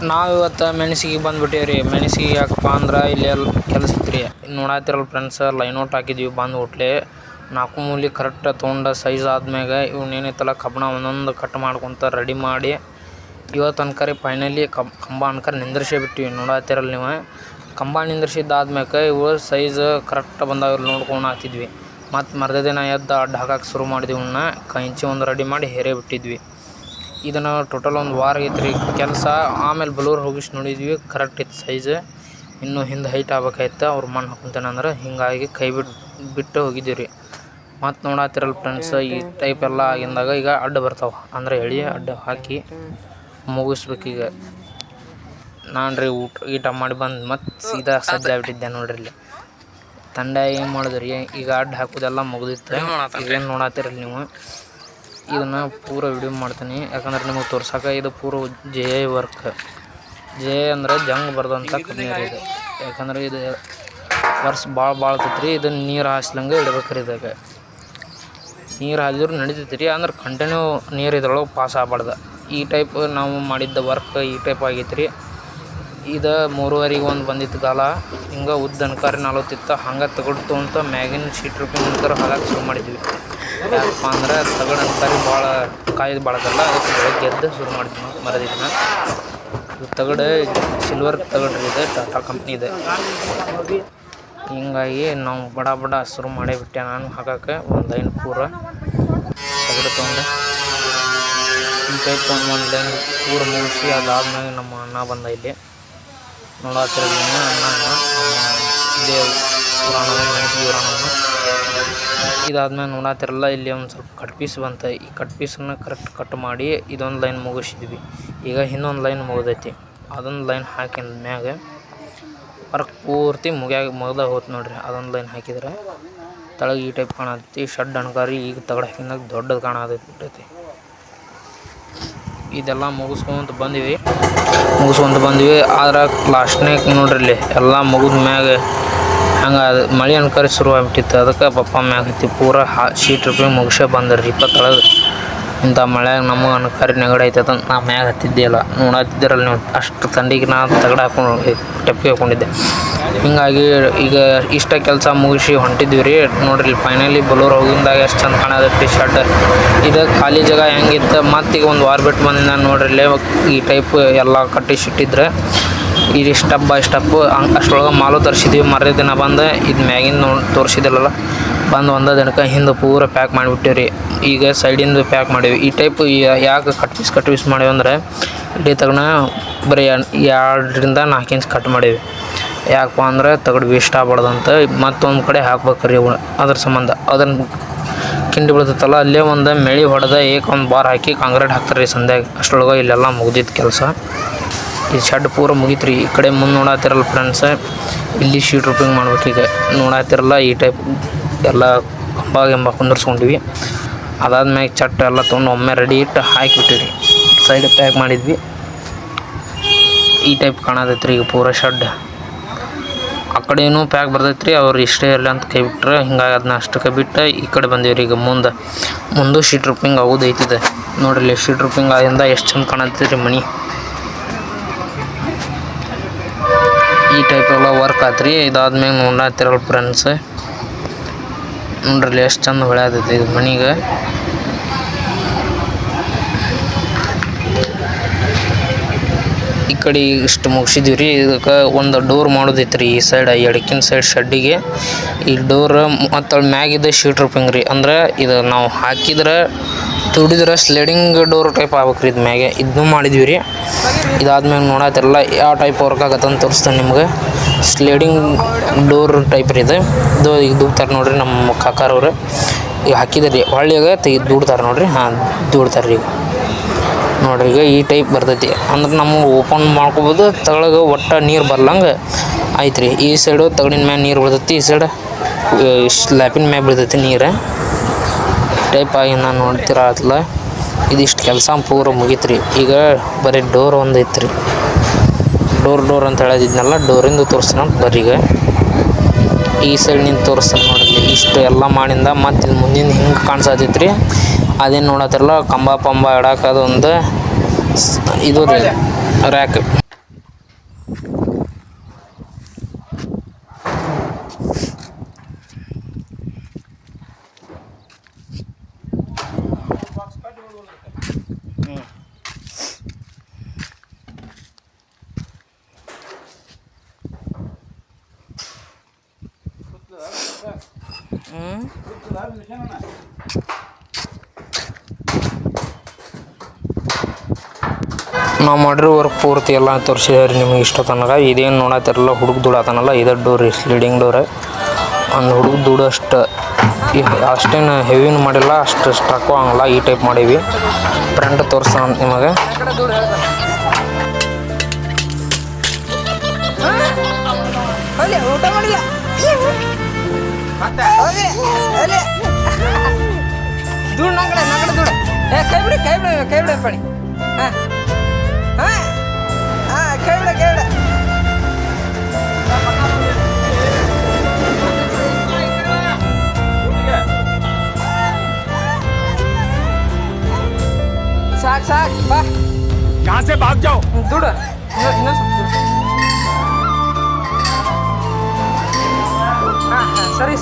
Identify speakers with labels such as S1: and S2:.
S1: ನಾವಿವತ್ತು ಮೆಣಸಿಗೆ ಬಂದುಬಿಟ್ಟೇವಿ ರೀ. ಮೆಣಸಿಗೆ ಯಾಕಪ್ಪ ಅಂದ್ರೆ ಇಲ್ಲಿ ಕೆಲಸ ಇತ್ತು ರೀ. ನೋಡಾತಿರಲ್ಲ ಫ್ರೆಂಡ್ಸ್, ಲೈನೌಟ್ ಹಾಕಿದ್ವಿ ಬಂದು ಹುಟ್ಲೆ 4 ಮೂಲೆ ಕರೆಕ್ಟ್ ತೊಗೊಂಡು ಸೈಜ್ ಆದ್ಮ್ಯಾಗ ಇವನ್ನೇನೈತಲ್ಲ ಕಬ್ಬಣ ಒಂದೊಂದು ಕಟ್ ಮಾಡ್ಕೊತ ರೆಡಿ ಮಾಡಿ ಇವತ್ತು ಅನ್ಕರಿ ಫೈನಲಿ ಕಂಬ ಅನ್ಕರಿ ನಿಂದ್ರಿಸೇ ಬಿಟ್ಟಿವಿ. ನೋಡಾತಿರಲ್ಲ ನೀವು, ಕಂಬ ನಿಂದ್ರಿಸಿದ್ದಾದ್ಮ್ಯಾಕ ಇವು ಸೈಜ್ ಕರೆಕ್ಟ್ ಬಂದಾವ ನೋಡ್ಕೊಂಡು ಹಾಕ್ತಿದ್ವಿ. ಮತ್ತು ಮರ್ದ ದಿನ ಎದ್ದು ಅಡ್ಡ ಹಾಕಕ್ಕೆ ಶುರು ಮಾಡಿದ್ವಿ. ಇವನ್ನ ಕೈಂಚಿ ಒಂದು ರೆಡಿ ಮಾಡಿ ಹೇರೇ ಬಿಟ್ಟಿದ್ವಿ. ಇದನ್ನು ಟೋಟಲ್ ಒಂದು ವಾರ ಐತ್ರಿ ಕೆಲಸ. ಆಮೇಲೆ ಬಲೂರ್ ಹೋಗಿಸಿ ನೋಡಿದ್ವಿ, ಕರೆಕ್ಟ್ ಇತ್ತು ಸೈಜ್. ಇನ್ನೂ ಹಿಂದೆ ಹೈಟ್ ಆಗ್ಬೇಕಾಯ್ತು ಅವ್ರು ಮಣ್ಣು ಹಾಕೊಂತೇನೆ ಅಂದ್ರೆ, ಹೀಗಾಗಿ ಕೈ ಬಿಟ್ಟು ಹೋಗಿದ್ದೀವಿ ರೀ. ಮತ್ತು ನೋಡಾತಿರಲ್ಲ ಫ್ರೆಂಡ್ಸ್, ಈ ಟೈಪ್ ಎಲ್ಲ ಆಗಿಂದಾಗ ಈಗ ಅಡ್ಡ ಬರ್ತಾವೆ ಅಂದರೆ ಎಳಿ ಅಡ್ಡ ಹಾಕಿ ಮುಗಿಸ್ಬೇಕೀಗ. ನಾನು ರೀ ಊಟ ಮಾಡಿ ಬಂದು ಮತ್ತು ಸೀದಾ ಸಜ್ಜಾಗ್ಬಿಟ್ಟಿದ್ದೆ ನೋಡ್ರಿ. ಇಲ್ಲಿ ತಂಡ ಏನು ಮಾಡಿದ್ರಿ, ಈಗ ಅಡ್ಡ ಹಾಕೋದೆಲ್ಲ ಮುಗಿದಿತ್ತು. ಈಗೇನು ನೋಡಾತಿರಲ್ಲ ನೀವು, ಇದನ್ನು ಪೂರ ವಿಡಿಯೋ ಮಾಡ್ತೀನಿ ಯಾಕಂದ್ರೆ ನಿಮಗೆ ತೋರ್ಸೋಕೆ. ಇದು ಪೂರ JI ವರ್ಕ್. JI ಅಂದರೆ ಜಂಗ್ ಬರ್ದಂಥ ಕಂಪ್ನಿ ಇದು. ಯಾಕಂದ್ರೆ ಇದು ವರ್ಷ ಭಾಳ ರೀ. ಇದನ್ನು ನೀರು ಹಾಸ್ಲಂಗೆ ಇಡ್ಬೇಕ್ರಿ. ಇದಾಗ ನೀರು ಹಾಕಿದ್ರು ನಡೀತೈತಿ ರೀ, ಅಂದ್ರೆ ಕಂಟಿನ್ಯೂ ನೀರು ಇದ್ರೊಳಗೆ ಪಾಸ್ ಆಗಬಾರ್ದು. ಈ ಟೈಪ್ ನಾವು ಮಾಡಿದ್ದ ವರ್ಕ್ ಈ ಟೈಪ್ ಆಗೈತೆ ರೀ. ಇದು 3:30 ಒಂದು ಬಂದಿತ್ತು ಕಾಲ. ಹಿಂಗೆ ಉದ್ದ ಅನ್ಕಾರಿ 40 ಇತ್ತು. ಹಂಗೆ ತಗೊಳ್ತು ಅಂತ ಮ್ಯಾಗಿನ ಶೀಟ್ ರೂಪಿಂಗ್ ಅಂತಾರೆ ಹಾಕಕ್ಕೆ ಶುರು ಮಾಡಿದ್ವಿ. ಯಾಕಪ್ಪ ಅಂದ್ರೆ ತಗಡು ಅನ್ಕಾರಿ ಭಾಳ ಕಾಯ್ದು ಬಾಳದಲ್ಲ, ಅದಕ್ಕೆ ಬೆಳಗ್ಗೆ ಎದ್ದು ಶುರು ಮಾಡಿದ್ವಿ ನಾವು ಮರದಿನ. ಇದು ತಗಡು ಸಿಲ್ವರ್ ತಗಡ್ರಿ, ಇದು ಟಾಟಾ ಕಂಪ್ನಿ ಇದೆ. ಹಿಂಗಾಗಿ ನಾವು ಬಡ ಶುರು ಮಾಡೇ ಬಿಟ್ಟೆ ನಾನು ಹಾಕಕ್ಕೆ. ಒಂದು ಲೈನ್ ಪೂರ ತಗಡು ತೊಗೊಂಡು ಈ ಟೈಪ್ ಒಂದು ಲೈನ್ ಪೂರ ಮುಗಿಸಿ ಅದಾದ್ಮೇಲೆ ನಮ್ಮ ಅಣ್ಣ ಬಂದ ಇಲ್ಲಿ. ನೋಡಾತಿರಲ್ಲ ಅಣ್ಣ ಇದೇ ಮೆಣಸಿಗೆ ಇದಾದ್ಮೇಲೆ ನೋಡಾತಿರಲ್ಲ ಇಲ್ಲಿ ಒಂದು ಸ್ವಲ್ಪ ಕಟ್ ಪೀಸ್ ಬಂತು. ಈ ಕಟ್ ಪೀಸನ್ನು ಕರೆಕ್ಟ್ ಕಟ್ ಮಾಡಿ ಇದೊಂದು ಲೈನ್ ಮುಗಿಸಿದ್ವಿ. ಈಗ ಇನ್ನೊಂದು ಲೈನ್ ಮುಗಿದೈತಿ. ಅದೊಂದು ಲೈನ್ ಹಾಕಿದ ಮ್ಯಾಗ ವರ್ಕ್ ಪೂರ್ತಿ ಮುಗ್ದ ಹೋಯ್ತು ನೋಡ್ರಿ. ಅದೊಂದು ಲೈನ್ ಹಾಕಿದ್ರೆ ತಳಗೆ ಈ ಟೈಪ್ ಕಾಣತೈತಿ. ಶಡ್ ಅಣ್ಕಾರಿ ಈಗ ತಗಡು ಹಾಕಿದಾಗ ದೊಡ್ಡದು ಕಾಣತೈತಿ. ಇದೆಲ್ಲ ಮುಗಿಸ್ಕೊಂತ ಬಂದ್ವಿ. ಆದ್ರೆ ಲಾಸ್ಟ್ನಾಗ ನೋಡ್ರಿ ಇಲ್ಲಿ ಎಲ್ಲ ಮುಗಿದ ಮ್ಯಾಗ ಹಂಗೆ ಅದು ಮಳೆ ಅನ್ಕರಿ ಶುರು ಆಗ್ಬಿಟ್ಟಿತ್ತು. ಅದಕ್ಕೆ ಪಪ್ಪ ಮ್ಯಾಗ ಹತ್ತಿ ಪೂರ ಶೀಟ್ ರೂಪಾಯಿ ಮುಗಿಸೇ ಬಂದ್ರಿ. 20 ಇಂಥ ಮಳೆಯಾಗ ನಮಗೆ ಅನ್ಕರಿ ನೆಗಡಿ ಆಯ್ತದ. ನಾ ಮ್ಯಾಗ ಹತ್ತಿದ್ದಿಲ್ಲ. ನೋಡತ್ತಿದ್ದೀರಲ್ಲ ನೀವು, ಅಷ್ಟು ಥಂಡಿಗೆ ನಾನು ತಗಡು ಹಾಕೊಂಡು ಟೆಪ್ಪಿಗೆ ಹಾಕ್ಕೊಂಡಿದ್ದೆ. ಹೀಗಾಗಿ ಈಗ ಇಷ್ಟ ಕೆಲಸ ಮುಗಿಸಿ ಹೊಂಟಿದ್ವಿ ರೀ. ನೋಡ್ರಿ ಫೈನಲಿ ಬಲೂರ್ ಹೋಗಿಂದಾಗ ಎಷ್ಟು ಚಂದ ಕಾಣತೈತಿ ಶಡ್. ಇದು ಖಾಲಿ ಜಾಗ ಹೆಂಗಿತ್ತು ಮತ್ತೀಗ ಒಂದು ವಾರ ಬಿಟ್ಟು ಬಂದಿಂದ ನೋಡ್ರಿ. ಈ ಟೈಪ್ ಎಲ್ಲ ಕಟ್ಟಿ ಸಿಟ್ಟಿದ್ರೆ ಇದು ಸ್ಟೆಪ್ ಬೈ ಸ್ಟೆಪ್ ಅಷ್ಟರೊಳಗೆ ಮಾಲು ತರಿಸಿದ್ವಿ. ಮರದ ದಿನ ಬಂದು ಇದು ಮ್ಯಾಗಿನ ತೋರಿಸಿದಿಲ್ಲಲ್ಲ ಬಂದು ಒಂದೇ ದಿನಕ್ಕೆ ಹಿಂದೆ ಪೂರ ಪ್ಯಾಕ್ ಮಾಡಿಬಿಟ್ಟಿವಿ. ಈಗ ಸೈಡಿಂದು ಪ್ಯಾಕ್ ಮಾಡೀವಿ. ಈ ಟೈಪ್ ಯಾಕೆ ಕಟ್ ಪೀಸ್ ಮಾಡೀವಿ ಅಂದರೆ ಇಡೀ ತಗಣ ಬರೀ 2 ರಿಂದ 4 ಇಂಚ್ ಕಟ್ ಮಾಡೀವಿ. ಯಾಕಪ್ಪ ಅಂದ್ರೆ ತಗಡು ವೇಸ್ಟ್ ಆಗ್ಬಾರ್ದಂತ. ಮತ್ತೊಂದು ಕಡೆ ಹಾಕ್ಬೇಕ್ರಿ ಅದ್ರ ಸಂಬಂಧ. ಅದನ್ನು ಕಿಂಡಿ ಬೀಳ್ತೈತಲ್ಲ ಅಲ್ಲೇ ಒಂದು ಮೆಳಿ ಹೊಡೆದ ಒಂದು ಬಾರ್ ಹಾಕಿ ಕಾಂಕ್ರೀಟ್ ಹಾಕ್ತಾರೆ ರೀ ಸಂಧ್ಯಾಗ. ಅಷ್ಟರೊಳಗೆ ಇಲ್ಲೆಲ್ಲ ಮುಗ್ದಿತ್ತು ಕೆಲಸ. ಈ ಶೆಡ್ ಪೂರ ಮುಗೀತ್ರಿ. ಈ ಕಡೆ ಮುಂದೆ ನೋಡಾತಿರಲ್ಲ ಫ್ರೆಂಡ್ಸ್, ಇಲ್ಲಿ ಶೀಟ್ ರೂಪಿಂಗ್ ಮಾಡ್ಬೇಕೀಗ. ನೋಡಾತಿರಲ್ಲ ಈ ಟೈಪ್ ಎಲ್ಲ ಕಂಬ ಕುಂದರ್ಸ್ಕೊಂಡಿವಿ. ಅದಾದ್ಮೇಲೆ ಚಟ್ ಎಲ್ಲ ತೊಗೊಂಡು ಒಮ್ಮೆ ರೆಡಿ ಇಟ್ಟು ಹಾಕಿಬಿಟ್ಟಿವಿ. ಸೈಡ್ ಪ್ಯಾಕ್ ಮಾಡಿದ್ವಿ. ಈ ಟೈಪ್ ಕಾಣತೈತ್ರಿ ಈಗ ಪೂರ ಶೆಡ್. ಆ ಕಡೆಯೂ ಪ್ಯಾಕ್ ಬರ್ತೈತ್ರಿ. ಅವ್ರು ಇಷ್ಟೇ ಇರಲಿ ಅಂತ ಕೈ ಬಿಟ್ರೆ, ಹಿಂಗಾಗಿ ಅದನ್ನ ಅಷ್ಟಕ್ಕೆ ಬಿಟ್ಟು ಈ ಕಡೆ ಬಂದೀವ್ರಿ. ಈಗ ಮುಂದೆ ಶೀಟ್ ರೂಪಿಂಗ್ ಆಗೋದೈತಿದೆ ನೋಡ್ರಿ. ಶೀಟ್ ರೂಪಿಂಗ್ ಆಗಿಂದ ಎಷ್ಟು ಚಂದ ಕಾಣತೈತ್ರಿ ಮನೆ. ಈ ಟೈಪ್ ಎಲ್ಲ ವರ್ಕ್ ಆತ್ರಿ. ಇದಾದ್ಮೇಲೆ ನೋಡಾತಿರಲ್ಲ ಫ್ರೆಂಡ್ಸ್, ನೋಡ್ರಿ ಎಷ್ಟು ಚಂದ ಹೊಳ್ಯಾತೈತಿ ಇದು ಮನೆಗೆ. ಈ ಕಡೆ ಇಷ್ಟು ಮುಗಿಸಿದ್ವಿ ರೀ. ಇದಕ್ಕೆ ಒಂದು ಡೋರ್ ಮಾಡೋದೈತ್ರಿ ಈ ಸೈಡ್, ಎಡಕ್ಕಿನ ಸೈಡ್ ಶೆಡ್ಡಿಗೆ. ಈ ಡೋರ್ ಮತ್ತು ಮ್ಯಾಗಿದ್ದ ಶೀಟ್ ರೂಪಿಂಗ್ ರೀ. ಅಂದ್ರೆ ಇದು ನಾವು ಹಾಕಿದ್ರೆ ತುಡಿದ್ರೆ ಸ್ಲೈಡಿಂಗ್ ಡೋರ್ ಟೈಪ್ ಆಗ್ಬೇಕ್ರಿ. ಇದು ಮ್ಯಾಗೆ ಇದನ್ನೂ ಮಾಡಿದ್ವಿ ರೀ. ಇದಾದ್ಮೇಲೆ ನೋಡತ್ತಿರಲ್ಲ ಯಾವ ಟೈಪ್ ವರ್ಕ್ ಆಗತ್ತಂತ ತೋರಿಸ್ತೇನೆ ನಿಮ್ಗೆ. ಸ್ಲೈಡಿಂಗ್ ಡೋರ್ ಟೈಪ್ ರೀ ಇದು. ಈಗ ದೂಡ್ತಾರೆ ನೋಡ್ರಿ ನಮ್ಮ ಕಾಕಾರವ್ರು. ಈಗ ಹಾಕಿದ್ರಿ ಹೊಳ್ಳಿಗೆ ದೂಡ್ತಾರೆ ನೋಡ್ರಿ. ದೂಡ್ತಾರೆ ಈಗ ನೋಡ್ರಿ. ಈಗ ಈ ಟೈಪ್ ಬರ್ತೈತಿ ಅಂದ್ರೆ ನಮಗೆ ಓಪನ್ ಮಾಡ್ಕೊಬೋದು. ತಗೊಳಗೆ ಒಟ್ಟು ನೀರು ಬರ್ಲಂಗೆ ಆಯ್ತು ರೀ. ಈ ಸೈಡು ತಗಡಿನ ಮ್ಯಾಗ ನೀರು ಬೀಳ್ತೈತಿ, ಈ ಸೈಡ್ ಸ್ಲ್ಯಾಪಿನ ಮ್ಯಾಗ ಬೀಳ್ತೈತಿ ನೀರು. ಟೈಪ್ ಆಗಿ ನಾನು ನೋಡ್ತಿರತ್ತಲ್ಲ ಇದಿಷ್ಟು ಕೆಲಸ ಪೂರ ಮುಗೀತ್ರಿ. ಈಗ ಬರೀ ಡೋರ್ ಒಂದು ಐತ್ರಿ. ಡೋರ್ ಅಂತ ಹೇಳಿದ್ನಲ್ಲ, ಡೋರಿಂದ ತೋರಿಸ್ತಾನ ಬರ್ರಿ. ಈಗ ಈ ಸೈಡ್ ನಿಂತು ತೋರಿಸ್ತಾನೆ ನೋಡ್ರಿ. ಇಷ್ಟು ಎಲ್ಲ ಮಾಡಿಂದ ಮತ್ತು ಮುಂದಿನ ಹಿಂಗೆ ಕಾಣಿಸತೈತ್ರಿ. ಅದೇನು ನೋಡತ್ತಿರಲ್ಲ ಕಂಬ ಇಡಕ್ಕೆ ಅದೊಂದು ಇದು ರೀ ರ್ಯಾಕ್. ನಾವು ಮಾಡಿರೋ ವರ್ಕ್ ಪೂರ್ತಿ ಎಲ್ಲ ತೋರಿಸಿದ್ರಿ ನಿಮಗೆ ಇಷ್ಟ ತನಕ. ಇದೇನು ನೋಡತ್ತಿರಲ್ಲ ಹುಡುಗ ದುಡಾತಾನಲ್ಲ ಇದು ಡೋರ್ ಸ್ಲೀಡಿಂಗ್ ಡೋರ್. ಒಂದು ಹುಡುಗ ದುಡೋಷ್ಟು ಅಷ್ಟೇನು ಹೆವಿನೂ ಮಾಡಿಲ್ಲ, ಅಷ್ಟು ಸ್ಟ್ರಕ್ಕು ಆಗಲ್ಲ, ಈ ಟೈಪ್ ಮಾಡೀವಿ. ಫ್ರಂಟ್ ತೋರಿಸ್ತಾನ ನಿಮಗೆ.
S2: ಊಟ ಮಾಡಿಲ್ಲ ದೂಡ್ ನಗಡೆ ದೂಡ ಕೈ ಬಿಡಿ ಪಣಿ. ಹಾಂ ಹಾಂ ಹಾಂ ಕೈ ಬಿಡ ಸಾಕು ಬಾ.
S3: यहाँ से भाग जाओ.
S2: ದೂಡ ಇನ್ನೂ ಸ್ವಲ್ಪ ಹಾಂ ಸರಿ